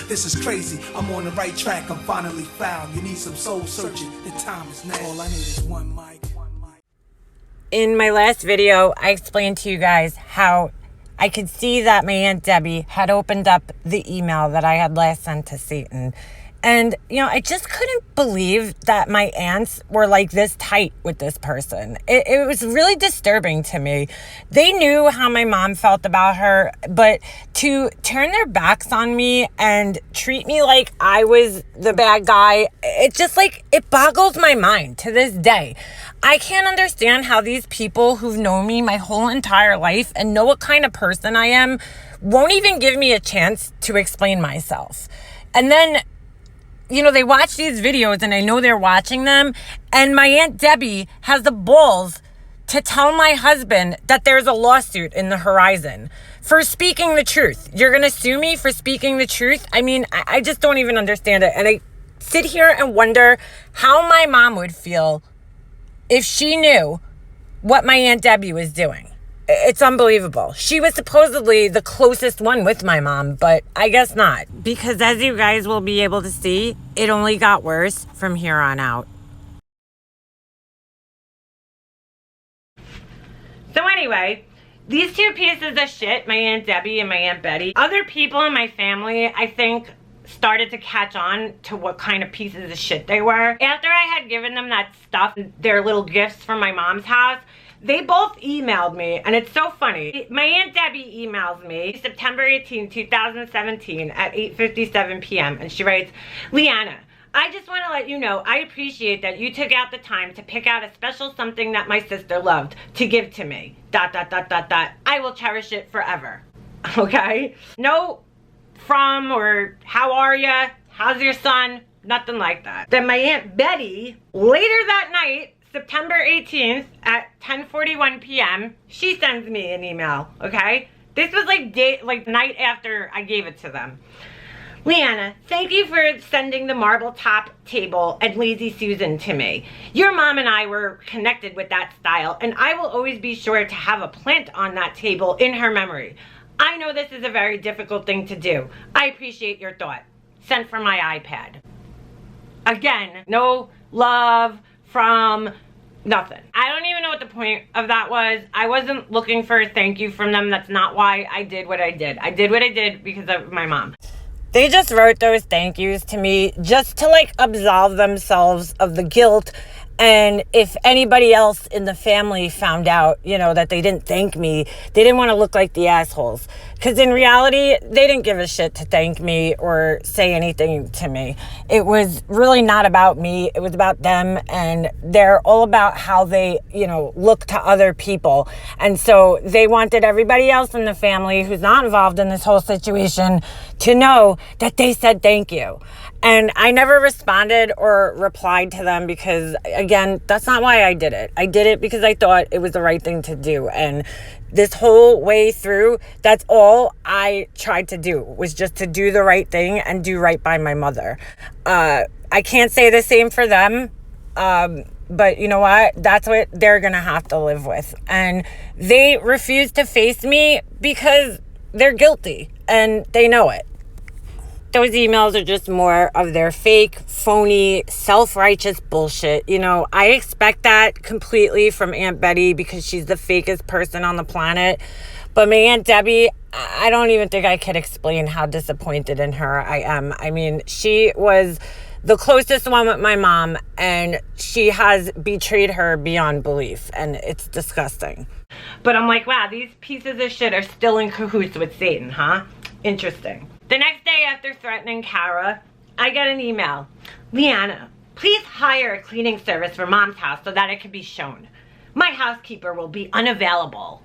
This is crazy, I'm on the right track, I'm finally found. You need some soul searching, the time is now. All I need is one mic. In my last video, I explained to you guys how I could see that my Aunt Debbie had opened up the email that I had last sent to Satan. And, I just couldn't believe that my aunts were like this tight with this person. It was really disturbing to me. They knew how my mom felt about her, but to turn their backs on me and treat me like I was the bad guy, it boggles my mind to this day. I can't understand how these people who've known me my whole entire life and know what kind of person I am won't even give me a chance to explain myself. And then they watch these videos and I know they're watching them. And my Aunt Debbie has the balls to tell my husband that there's a lawsuit in the horizon for speaking the truth. You're going to sue me for speaking the truth? I mean, I just don't even understand it. And I sit here and wonder how my mom would feel if she knew what my Aunt Debbie was doing. It's unbelievable. She was supposedly the closest one with my mom, but I guess not. Because as you guys will be able to see, it only got worse from here on out. So anyway, these two pieces of shit, my Aunt Debbie and my Aunt Betty, other people in my family, I think, started to catch on to what kind of pieces of shit they were. After I had given them that stuff, their little gifts from my mom's house, they both emailed me, and it's so funny. My Aunt Debbie emails me September 18, 2017 at 8:57 p.m. and she writes, Leanna, I just want to let you know I appreciate that you took out the time to pick out a special something that my sister loved to give to me. ... I will cherish it forever. Okay? No from or how are ya? How's your son? Nothing like that. Then my Aunt Betty, later that night, September 18th at 10:41 p.m., she sends me an email, okay? This was like night after I gave it to them. Leanna, thank you for sending the marble top table and Lazy Susan to me. Your mom and I were connected with that style, and I will always be sure to have a plant on that table in her memory. I know this is a very difficult thing to do. I appreciate your thought. Sent from my iPad. Again, no love from nothing. I don't even know what the point of that was. I wasn't looking for a thank you from them. That's not why I did what I did. I did what I did because of my mom. They just wrote those thank yous to me just to absolve themselves of the guilt. And if anybody else in the family found out, that they didn't thank me, they didn't want to look like the assholes. Because in reality, they didn't give a shit to thank me or say anything to me. It was really not about me. It was about them. And they're all about how they, look to other people. And so they wanted everybody else in the family who's not involved in this whole situation to know that they said thank you. And I never responded or replied to them because, again, that's not why I did it. I did it because I thought it was the right thing to do. And this whole way through, that's all I tried to do, was just to do the right thing and do right by my mother. I can't say the same for them, but you know what? That's what they're going to have to live with. And they refuse to face me because they're guilty and they know it. Those emails are just more of their fake, phony, self-righteous bullshit. I expect that completely from Aunt Betty because she's the fakest person on the planet. But my Aunt Debbie, I don't even think I could explain how disappointed in her I am. I mean, she was the closest one with my mom, and she has betrayed her beyond belief, and it's disgusting. But I'm like, wow, these pieces of shit are still in cahoots with Satan, huh? Interesting. The next day after threatening Kara, I get an email. Leanna, please hire a cleaning service for Mom's house so that it can be shown. My housekeeper will be unavailable.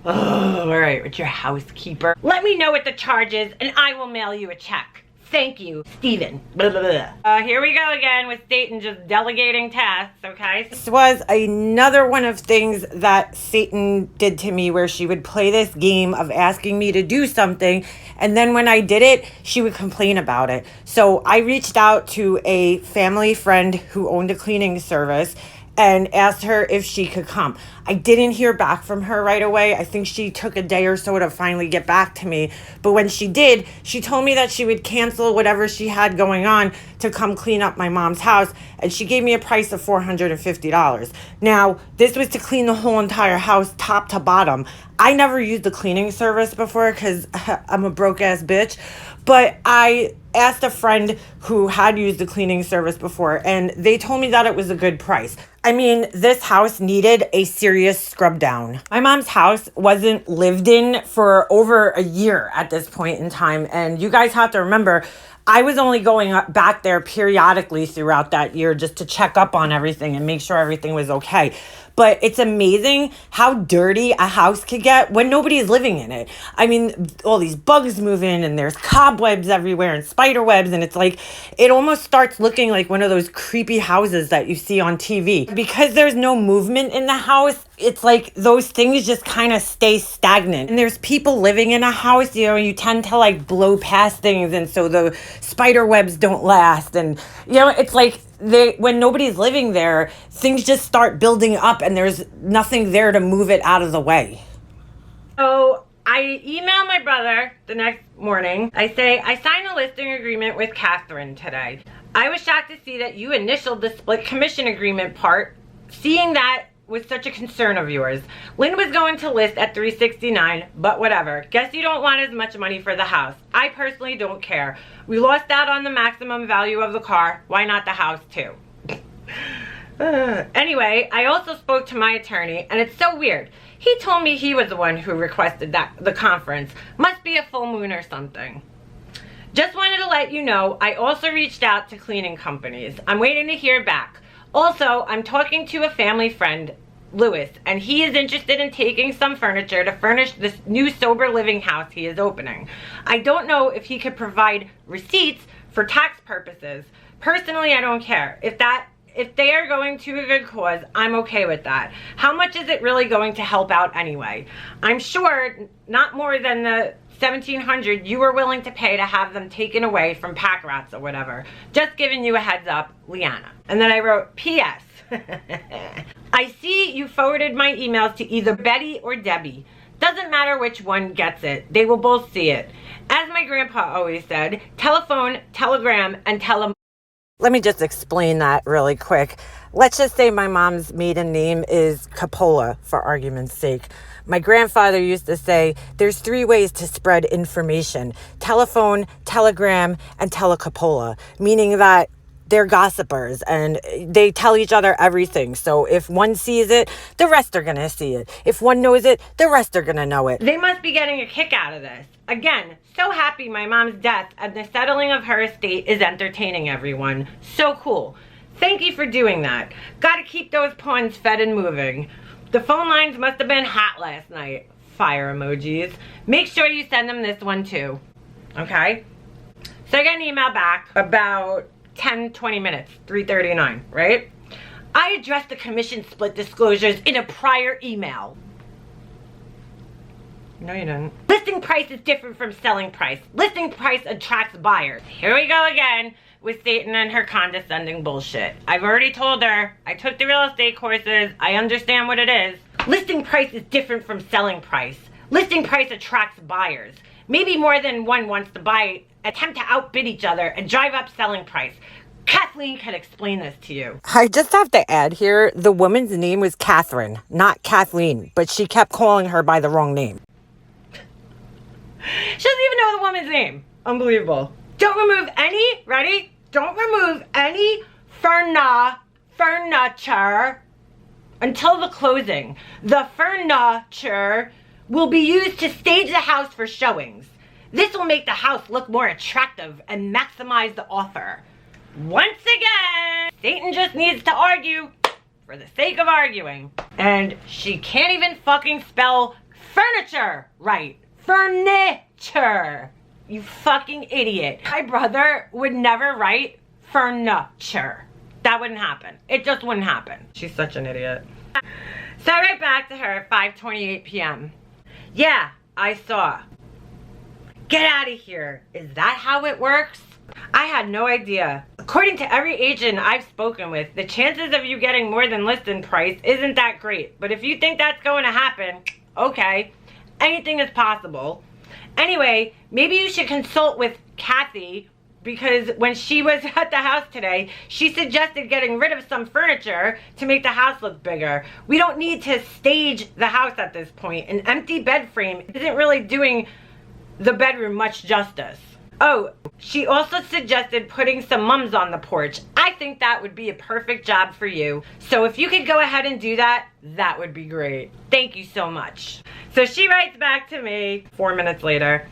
Oh, all right, with your housekeeper. Let me know what the charge is and I will mail you a check. Thank you, Steven. Blah, blah, blah. Here we go again with Satan just delegating tasks, okay? This was another one of things that Satan did to me where she would play this game of asking me to do something, and then when I did it, she would complain about it. So I reached out to a family friend who owned a cleaning service, and asked her if she could come. I didn't hear back from her right away. I think she took a day or so to finally get back to me. But when she did, she told me that she would cancel whatever she had going on to come clean up my mom's house. And she gave me a price of $450. Now, this was to clean the whole entire house top to bottom. I never used the cleaning service before because I'm a broke ass bitch. But I asked a friend who had used the cleaning service before, and they told me that it was a good price. I mean, this house needed a serious scrub down. My mom's house wasn't lived in for over a year at this point in time, and you guys have to remember, I was only going back there periodically throughout that year just to check up on everything and make sure everything was okay. But it's amazing how dirty a house could get when nobody's living in it. I mean, all these bugs move in and there's cobwebs everywhere and spider webs. And it's like, it almost starts looking like one of those creepy houses that you see on TV. Because there's no movement in the house, it's like those things just kind of stay stagnant. And there's people living in a house, you know, you tend to like blow past things. And so the spider webs don't last. And, you know, it's like, when nobody's living there, things just start building up and there's nothing there to move it out of the way. So I email my brother the next morning. I say, I signed a listing agreement with Catherine today. I was shocked to see that you initialed the split commission agreement part, seeing that was such a concern of yours. Lynn was going to list at $369, but whatever. Guess you don't want as much money for the house. I personally don't care. We lost out on the maximum value of the car. Why not the house too? Anyway, I also spoke to my attorney, and it's so weird. He told me he was the one who requested the conference. Must be a full moon or something. Just wanted to let you know, I also reached out to cleaning companies. I'm waiting to hear back. Also, I'm talking to a family friend, Lewis, and he is interested in taking some furniture to furnish this new sober living house he is opening. I don't know if he could provide receipts for tax purposes. Personally, I don't care. If they are going to a good cause, I'm okay with that. How much is it really going to help out anyway? I'm sure not more than the $1,700 you were willing to pay to have them taken away from pack rats or whatever. Just giving you a heads up, Leanna. And then I wrote, P.S. I see you forwarded my emails to either Betty or Debbie. Doesn't matter which one gets it. They will both see it. As my grandpa always said, telephone, telegram, and Let me just explain that really quick. Let's just say my mom's maiden name is Coppola, for argument's sake. My grandfather used to say, there's 3 ways to spread information: telephone, telegram, and telecapola, meaning that they're gossipers and they tell each other everything. So if one sees it, the rest are gonna see it. If one knows it, the rest are gonna know it. They must be getting a kick out of this. Again, so happy my mom's death and the settling of her estate is entertaining everyone. So cool. Thank you for doing that. Gotta keep those pawns fed and moving. The phone lines must have been hot last night. Fire emojis. Make sure you send them this one too. Okay? So I got an email back about 10-20 minutes, 3:39, right? I addressed the commission split disclosures in a prior email. No, you didn't. Listing price is different from selling price. Listing price attracts buyers. Here we go again with Satan and her condescending bullshit. I've already told her, I took the real estate courses, I understand what it is. Listing price is different from selling price. Listing price attracts buyers. Maybe more than one wants to buy, attempt to outbid each other, and drive up selling price. Kathleen can explain this to you. I just have to add here, the woman's name was Catherine, not Kathleen, but she kept calling her by the wrong name. She doesn't even know the woman's name. Unbelievable. Don't remove any, ready? Don't remove any furniture until the closing. The furniture will be used to stage the house for showings. This will make the house look more attractive and maximize the offer. Once again, Satan just needs to argue for the sake of arguing. And she can't even fucking spell furniture right. Furniture. You fucking idiot. My brother would never write furniture. That wouldn't happen. It just wouldn't happen. She's such an idiot. So I write back to her at 5:28 p.m. Yeah, I saw. Get out of here. Is that how it works? I had no idea. According to every agent I've spoken with, the chances of you getting more than listing price isn't that great. But if you think that's going to happen, okay, anything is possible. Anyway, maybe you should consult with Kathy, because when she was at the house today, she suggested getting rid of some furniture to make the house look bigger. We don't need to stage the house at this point. An empty bed frame isn't really doing the bedroom much justice. Oh, she also suggested putting some mums on the porch. I think that would be a perfect job for you. So if you could go ahead and do that, that would be great. Thank you so much. So she writes back to me 4 minutes later.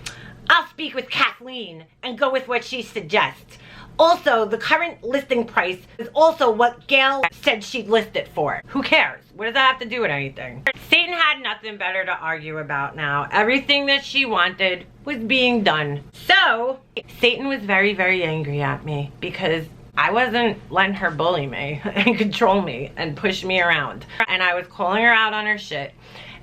I'll speak with Kathleen and go with what she suggests. Also, the current listing price is also what Gail said she'd list it for. Who cares? What does that have to do with anything? Satan had nothing better to argue about now. Everything that she wanted was being done. So, Satan was very, very angry at me because I wasn't letting her bully me and control me and push me around. And I was calling her out on her shit.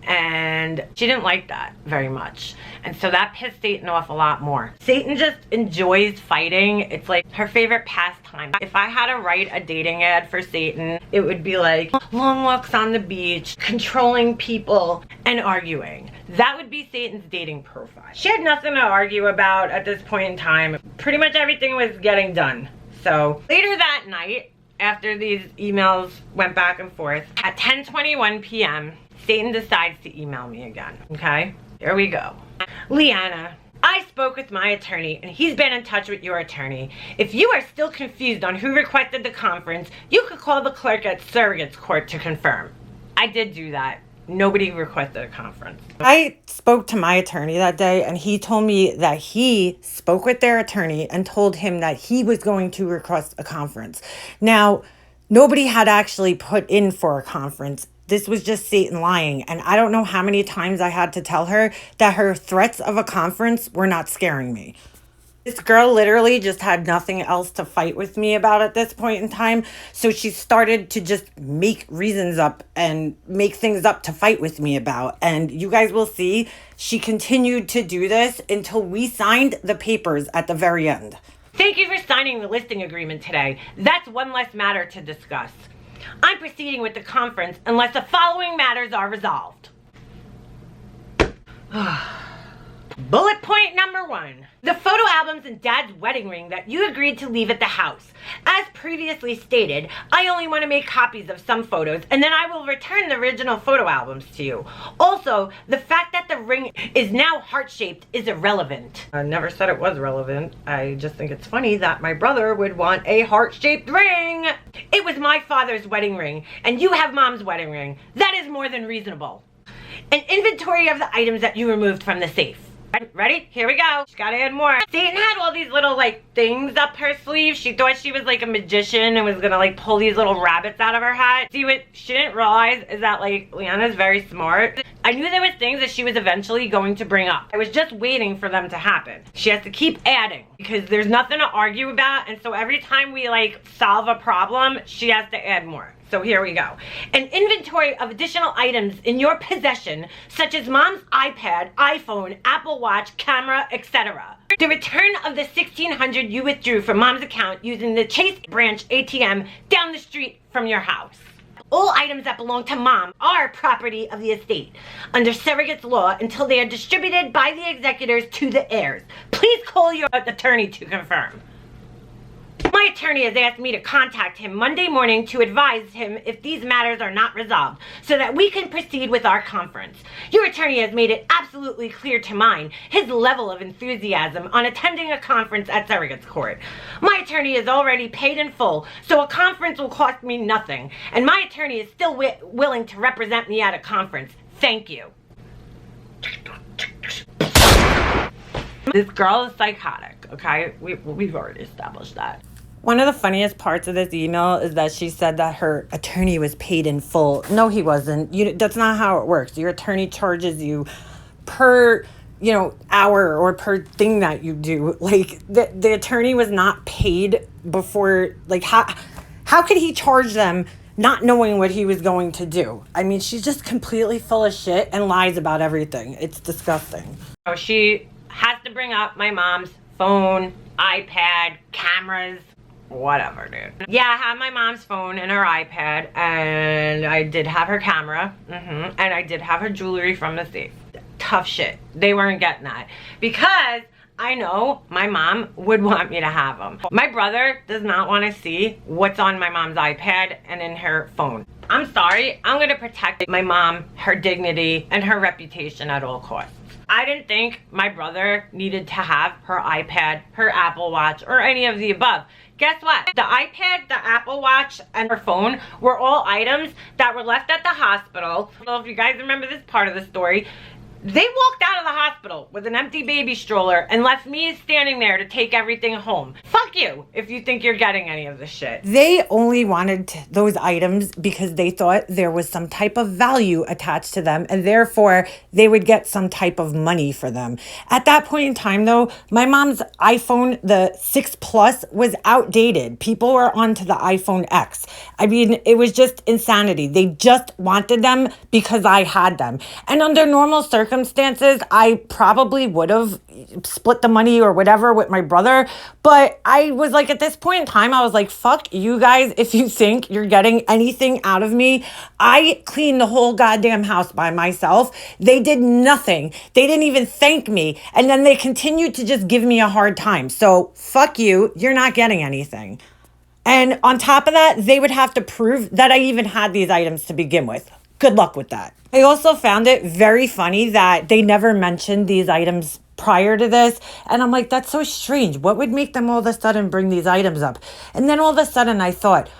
And she didn't like that very much. And so that pissed Satan off a lot more. Satan just enjoys fighting. It's like her favorite pastime. If I had to write a dating ad for Satan, it would be like long walks on the beach, controlling people, and arguing. That would be Satan's dating profile. She had nothing to argue about at this point in time. Pretty much everything was getting done. So later that night, after these emails went back and forth, at 10:21 p.m., Satan decides to email me again, okay? Here we go. Leanna, I spoke with my attorney and he's been in touch with your attorney. If you are still confused on who requested the conference, you could call the clerk at Surrogate's Court to confirm. I did do that. Nobody requested a conference. I spoke to my attorney that day and he told me that he spoke with their attorney and told him that he was going to request a conference. Now, nobody had actually put in for a conference. This was just Satan lying. And I don't know how many times I had to tell her that her threats of a conference were not scaring me. This girl literally just had nothing else to fight with me about at this point in time. So she started to just make reasons up and make things up to fight with me about. And you guys will see she continued to do this until we signed the papers at the very end. Thank you for signing the listing agreement today. That's one less matter to discuss. I'm proceeding with the conference unless the following matters are resolved. Bullet point number 1. The photo albums and Dad's wedding ring that you agreed to leave at the house. As previously stated, I only want to make copies of some photos and then I will return the original photo albums to you. Also, the fact that the ring is now heart-shaped is irrelevant. I never said it was relevant. I just think it's funny that my brother would want a heart-shaped ring. It was my father's wedding ring and you have Mom's wedding ring. That is more than reasonable. An inventory of the items that you removed from the safe. Ready? Here we go. She gotta add more. Satan had all these little like things up her sleeve. She thought she was like a magician and was gonna like pull these little rabbits out of her hat. See, what she didn't realize is that like Leanna's very smart. I knew there was things that she was eventually going to bring up. I was just waiting for them to happen. She has to keep adding because there's nothing to argue about, and so every time we like solve a problem, she has to add more. So here we go. An inventory of additional items in your possession, such as Mom's iPad, iPhone, Apple Watch, camera, etc. The return of the $1,600 you withdrew from Mom's account using the Chase Branch ATM down the street from your house. All items that belong to Mom are property of the estate under surrogate's law until they are distributed by the executors to the heirs. Please call your attorney to confirm. My attorney has asked me to contact him Monday morning to advise him if these matters are not resolved so that we can proceed with our conference. Your attorney has made it absolutely clear to mine his level of enthusiasm on attending a conference at Surrogate's Court. My attorney is already paid in full, so a conference will cost me nothing, and my attorney is still willing to represent me at a conference. Thank you. This girl is psychotic, okay? We've already established that. One of the funniest parts of this email is that she said that her attorney was paid in full. No, he wasn't. That's not how it works. Your attorney charges you per, hour or per thing that you do. Like, the attorney was not paid before. Like, how could he charge them not knowing what he was going to do? I mean, she's just completely full of shit and lies about everything. It's disgusting. So she has to bring up my mom's phone, iPad, cameras, whatever, dude. Yeah, I have my mom's phone and her iPad, and I did have her camera, and I did have her jewelry from the safe. Tough shit. They weren't getting that because I know my mom would want me to have them. My brother does not want to see what's on my mom's iPad and in her phone. I'm sorry, I'm gonna protect my mom, her dignity, and her reputation at all costs. I didn't think my brother needed to have her iPad, her Apple Watch, or any of the above. Guess what? The iPad, the Apple Watch, and her phone were all items that were left at the hospital. I don't know if you guys remember this part of the story. They walked out of the hospital with an empty baby stroller and left me standing there to take everything home. Fuck you if you think you're getting any of this shit. They only wanted those items because they thought there was some type of value attached to them, and therefore they would get some type of money for them. At that point in time, though, my mom's iPhone, the 6 Plus, was outdated. People were onto the iPhone X. I mean, it was just insanity. They just wanted them because I had them. And under normal circumstances, I probably would have split the money or whatever with my brother. But I was like, at this point in time, I was like, fuck you guys. If you think you're getting anything out of me, I cleaned the whole goddamn house by myself. They did nothing. They didn't even thank me. And then they continued to just give me a hard time. So fuck you. You're not getting anything. And on top of that, they would have to prove that I even had these items to begin with. Good luck with that. I also found it very funny that they never mentioned these items prior to this. And I'm like, that's so strange. What would make them all of a sudden bring these items up? And then all of a sudden I thought,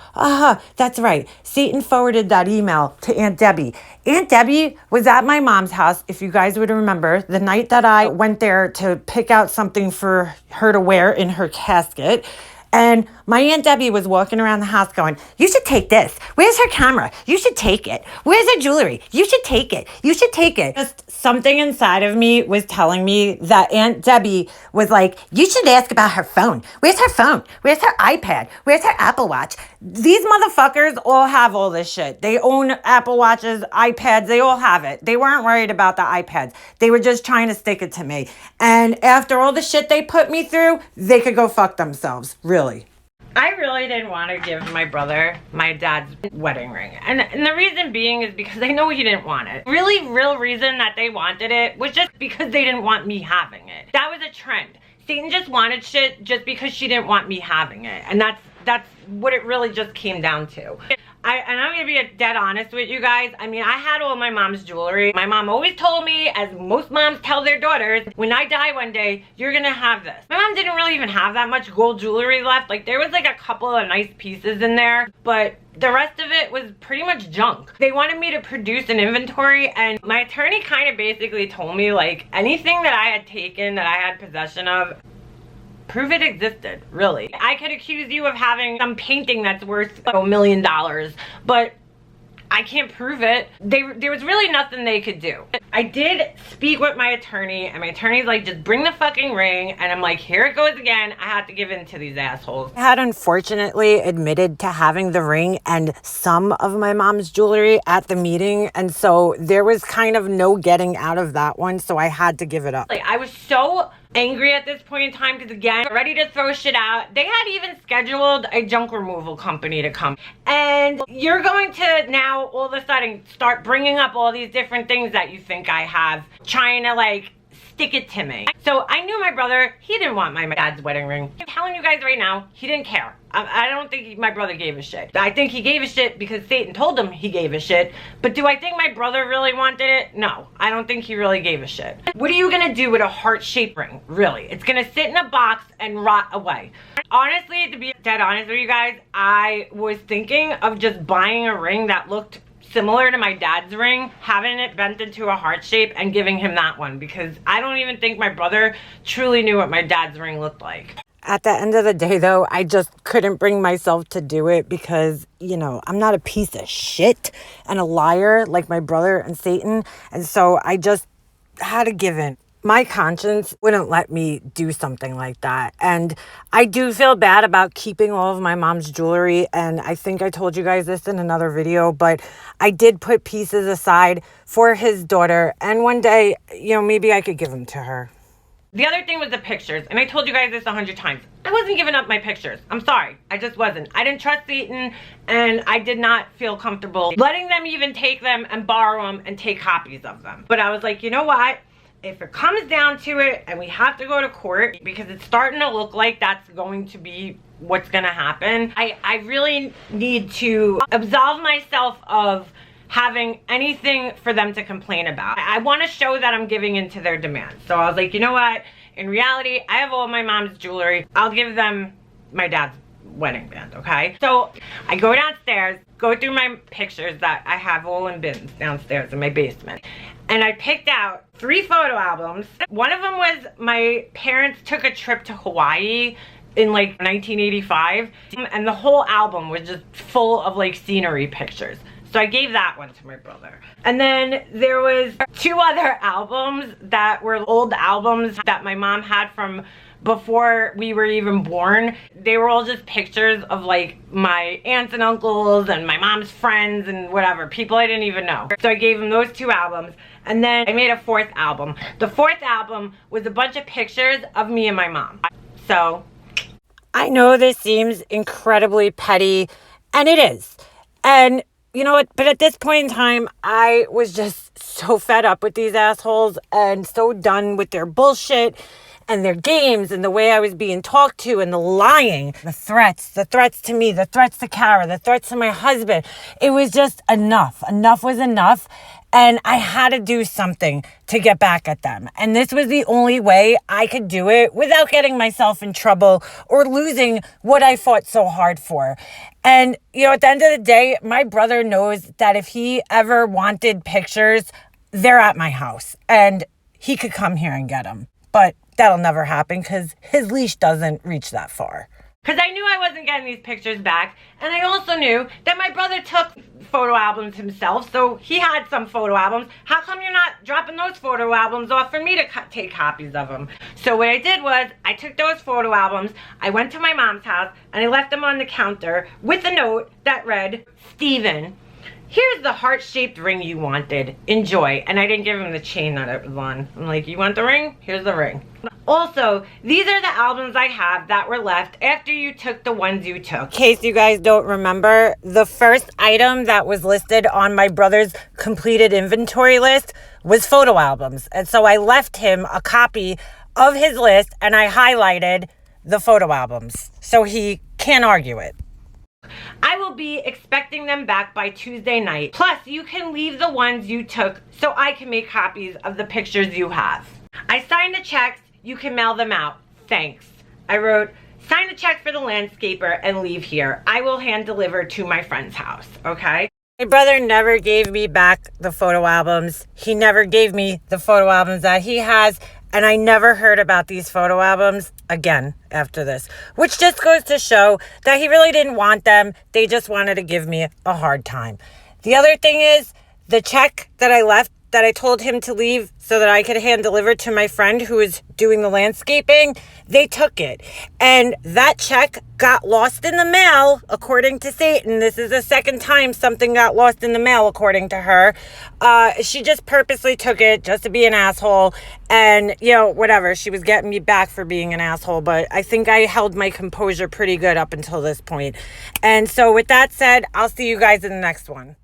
that's right. Satan forwarded that email to Aunt Debbie. Aunt Debbie was at my mom's house, if you guys would remember, the night that I went there to pick out something for her to wear in her casket. And my Aunt Debbie was walking around the house going, you should take this. Where's her camera? You should take it. Where's her jewelry? You should take it. You should take it. Just something inside of me was telling me that Aunt Debbie was like, you should ask about her phone. Where's her phone? Where's her iPad? Where's her Apple Watch? These motherfuckers all have all this shit. They own Apple Watches, iPads. They all have it. They weren't worried about the iPads. They were just trying to stick it to me. And after all the shit they put me through, they could go fuck themselves. Really. I really didn't want to give my brother my dad's wedding ring. And the reason being is because I know he didn't want it. Really, real reason that they wanted it was just because they didn't want me having it. That was a trend. Satan just wanted shit just because she didn't want me having it. And that's what it really just came down to. And I'm gonna be dead honest with you guys. I mean, I had all my mom's jewelry. My mom always told me, as most moms tell their daughters, when I die one day, you're gonna have this. My mom didn't really even have that much gold jewelry left. Like, there was like a couple of nice pieces in there, but the rest of it was pretty much junk. They wanted me to produce an inventory, and my attorney kind of basically told me, like, anything that I had taken, that I had possession of, prove it existed, really. I could accuse you of having some painting that's worth $1 million, but I can't prove it. There was really nothing they could do. I did speak with my attorney, and my attorney's like, just bring the fucking ring. And I'm like, here it goes again. I have to give in to these assholes. I had unfortunately admitted to having the ring and some of my mom's jewelry at the meeting. And so there was kind of no getting out of that one. So I had to give it up. Like, I was so angry at this point in time because, again, ready to throw shit out. They had even scheduled a junk removal company to come. And you're going to now all of a sudden start bringing up all these different things that you think I have, trying to, like, stick it to me. So I knew my brother, he didn't want my dad's wedding ring. I'm telling you guys right now, he didn't care. I don't think my brother gave a shit. I think he gave a shit because Satan told him he gave a shit. But do I think my brother really wanted it? No, I don't think he really gave a shit. What are you gonna do with a heart-shaped ring, really? It's gonna sit in a box and rot away. Honestly, to be dead honest with you guys, I was thinking of just buying a ring that looked similar to my dad's ring, having it bent into a heart shape and giving him that one, because I don't even think my brother truly knew what my dad's ring looked like. At the end of the day, though, I just couldn't bring myself to do it because, you know, I'm not a piece of shit and a liar like my brother and Satan. And so I just had to give in. My conscience wouldn't let me do something like that. And I do feel bad about keeping all of my mom's jewelry. And I think I told you guys this in another video, but I did put pieces aside for his daughter. And one day, you know, maybe I could give them to her. The other thing was the pictures, and I told you guys this 100 times. I wasn't giving up my pictures. I'm sorry. I just wasn't. I didn't trust Satan, and I did not feel comfortable letting them even take them and borrow them and take copies of them. But I was like, you know what? If it comes down to it and we have to go to court, because it's starting to look like that's going to be what's going to happen, I really need to absolve myself of having anything for them to complain about. I want to show that I'm giving into their demands. So I was like, you know what? In reality, I have all my mom's jewelry. I'll give them my dad's wedding band, okay? So I go downstairs, go through my pictures that I have all in bins downstairs in my basement. And I picked out 3 photo albums. One of them was my parents took a trip to Hawaii in like 1985. And the whole album was just full of like scenery pictures. So I gave that one to my brother. And then there was 2 other albums that were old albums that my mom had from before we were even born. They were all just pictures of like my aunts and uncles and my mom's friends and whatever, people I didn't even know. So I gave them those 2 albums. And then I made a 4th album. The 4th album was a bunch of pictures of me and my mom. So I know this seems incredibly petty, and it is. And you know what? But at this point in time, I was just so fed up with these assholes and so done with their bullshit and their games and the way I was being talked to and the lying, the threats to me, the threats to Kara, the threats to my husband. It was just enough. Enough was enough. And I had to do something to get back at them. And this was the only way I could do it without getting myself in trouble or losing what I fought so hard for. And, you know, at the end of the day, my brother knows that if he ever wanted pictures, they're at my house and he could come here and get them. But that'll never happen because his leash doesn't reach that far. Because I knew I wasn't getting these pictures back. And I also knew that my brother took photo albums himself. So he had some photo albums. How come you're not dropping those photo albums off for me to take copies of them? So what I did was I took those photo albums. I went to my mom's house and I left them on the counter with a note that read, Steven, here's the heart-shaped ring you wanted. Enjoy. And I didn't give him the chain that it was on. I'm like, you want the ring? Here's the ring. Also, these are the albums I have that were left after you took the ones you took. In case you guys don't remember, the first item that was listed on my brother's completed inventory list was photo albums. And so I left him a copy of his list and I highlighted the photo albums so he can't argue it. I will be expecting them back by Tuesday night. Plus, you can leave the ones you took so I can make copies of the pictures you have. I signed the checks. You can mail them out. Thanks. I wrote, sign the check for the landscaper and leave here. I will hand deliver to my friend's house, okay? My brother never gave me back the photo albums. He never gave me the photo albums that he has. And I never heard about these photo albums again after this, which just goes to show that he really didn't want them. They just wanted to give me a hard time. The other thing is the check that I left that I told him to leave so that I could hand deliver to my friend who was doing the landscaping, they took it. And that check got lost in the mail, according to Satan. This is the second time something got lost in the mail, according to her. She just purposely took it just to be an asshole. And, you know, whatever. She was getting me back for being an asshole. But I think I held my composure pretty good up until this point. And so with that said, I'll see you guys in the next one.